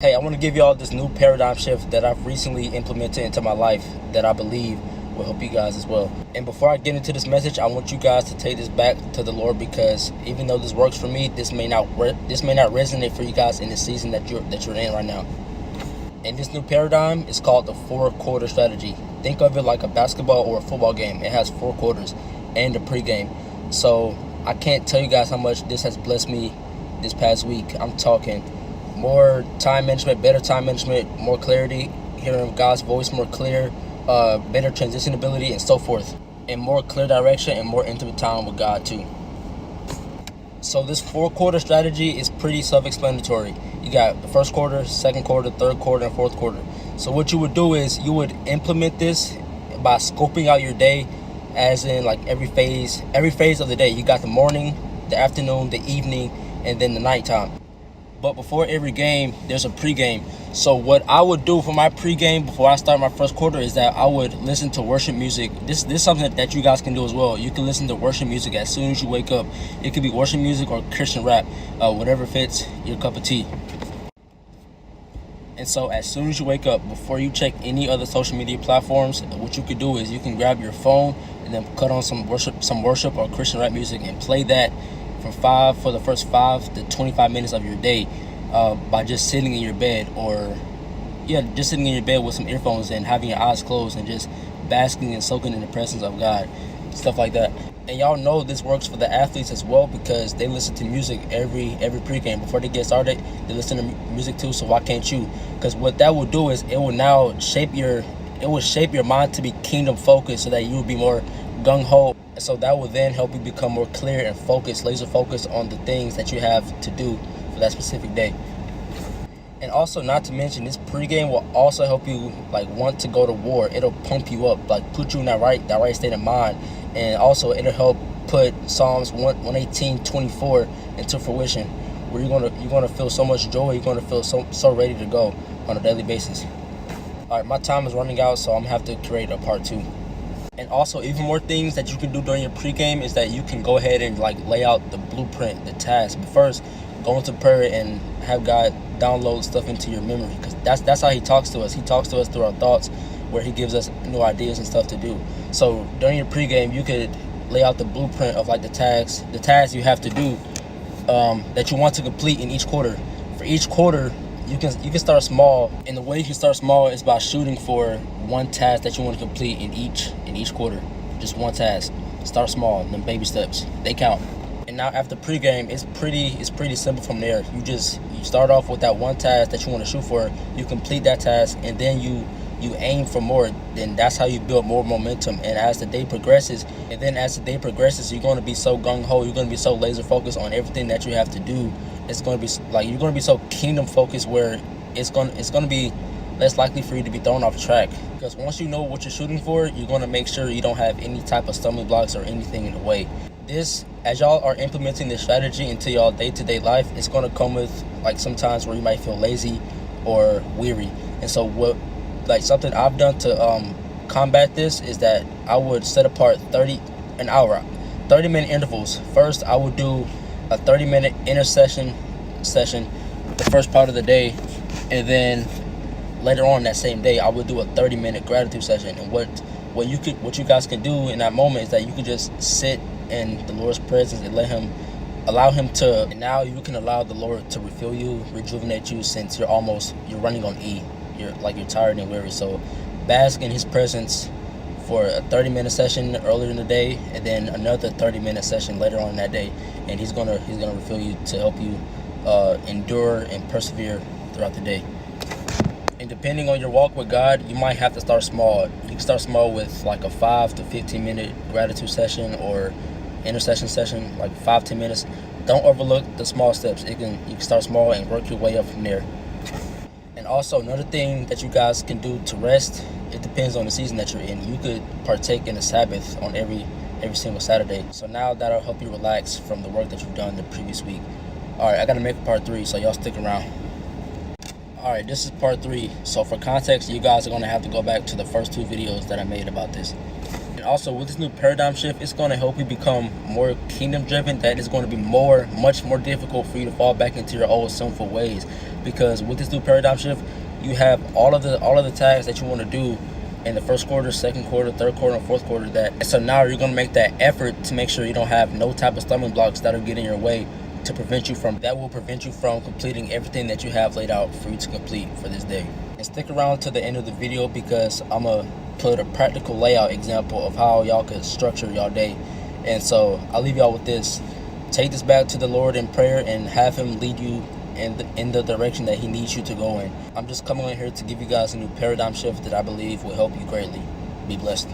Hey, I want to give y'all this new paradigm shift that I've recently implemented into my life that I believe will help you guys as well. And before I get into this message, I want you guys to take this back to the Lord, because even though this works for me, this may not resonate for you guys in the season that you're in right now. And this new paradigm is called the 4-quarter strategy. Think of it like a basketball or a football game. It has 4 quarters and a pregame. So I can't tell you guys how much this has blessed me this past week. I'm talking more time management, better time management, more clarity, hearing God's voice more clear, better transition ability, and so forth, and more clear direction and more intimate time with God too. So this 4-quarter strategy is pretty self-explanatory. You got the first quarter, second quarter, third quarter, and fourth quarter. So what you would do is you would implement this by scoping out your day, as in like every phase of the day. You got the morning, the afternoon, the evening, and then the nighttime. But before every game, there's a pregame. So what I would do for my pregame before I start my first quarter is that I would listen to worship music. This is something that you guys can do as well. You can listen to worship music as soon as you wake up. It could be worship music or Christian rap, whatever fits your cup of tea. And so as soon as you wake up, before you check any other social media platforms, what you could do is you can grab your phone and then cut on some worship or Christian rap music and play that for the first 5 to 25 minutes of your day, by just sitting in your bed, just sitting in your bed with some earphones and having your eyes closed and just basking and soaking in the presence of God, stuff like that. And y'all know this works for the athletes as well, because they listen to music every pregame before they get started. They listen to music too, so why can't you? Because what that will do is it will shape your mind to be kingdom focused, so that you will be more gung-ho. So that will then help you become more clear and focused, laser focused on the things that you have to do for that specific day. And also, not to mention, this pregame will also help you want to go to war. It'll pump you up, put you in that right state of mind. And also it'll help put Psalms 118:24 into fruition, where you're gonna feel so much joy, you're gonna feel so ready to go on a daily basis. Alright, my time is running out, so I'm gonna have to create a part 2. And also, even more things that you can do during your pregame is that you can go ahead and lay out the blueprint, the task. But first, go into prayer and have God download stuff into your memory, because that's how He talks to us. He talks to us through our thoughts, where He gives us new ideas and stuff to do. So during your pregame, you could lay out the blueprint of the tasks you have to do, that you want to complete in each quarter. For each quarter, you can start small, and the way you can start small is by shooting for one task that you want to complete in each quarter. Just one task. Start small, and then baby steps. They count. And now after pregame, it's pretty simple from there. You start off with that one task that you want to shoot for. You complete that task, and then you aim for more. Then that's how you build more momentum. And as the day progresses, you're going to be so gung-ho. You're going to be so laser focused on everything that you have to do. It's going to be you're going to be so kingdom focused, where it's going to be less likely for you to be thrown off track. Because once you know what you're shooting for, you're going to make sure you don't have any type of stumbling blocks or anything in the way. This, as y'all are implementing this strategy into y'all day-to-day life, it's going to come with sometimes where you might feel lazy or weary. And so something I've done to combat this is that I would set apart 30-minute intervals. First, I would do a 30-minute intercession session the first part of the day, and then later on that same day, I would do a 30-minute gratitude session. And what you guys can do in that moment is that you can just sit in the Lord's presence and allow him to. And now you can allow the Lord to refill you, rejuvenate you, since you're running on E. You're tired and weary. So bask in His presence for a 30-minute session earlier in the day, and then another 30-minute session later on in that day. And He's gonna refill you to help you endure and persevere throughout the day. And depending on your walk with God, you might have to start small. You can start small with a 5 to 15-minute gratitude session or intercession session, 5-10 minutes. Don't overlook the small steps. You can start small and work your way up from there. And also, another thing that you guys can do to rest, it depends on the season that you're in. You could partake in a Sabbath on every single Saturday. So now that'll help you relax from the work that you've done the previous week. Alright, I gotta make a part 3, so y'all stick around. Alright, this is part 3. So for context, you guys are gonna have to go back to the first 2 videos that I made about this. And also, with this new paradigm shift, it's going to help you become more kingdom driven. That is going to be much more difficult for you to fall back into your old sinful ways, because with this new paradigm shift, you have all of the tasks that you want to do in the first quarter, second quarter, third quarter, and fourth quarter. So now you're going to make that effort to make sure you don't have no type of stumbling blocks that'll get in your way to prevent you from completing everything that you have laid out for you to complete for this day. And stick around to the end of the video, because I'm gonna put a practical layout example of how y'all could structure y'all day. And so I'll leave y'all with this: take this back to the Lord in prayer and have him lead you in the direction that he needs you to go in. I'm just coming on here to give you guys a new paradigm shift that I believe will help you greatly. Be blessed.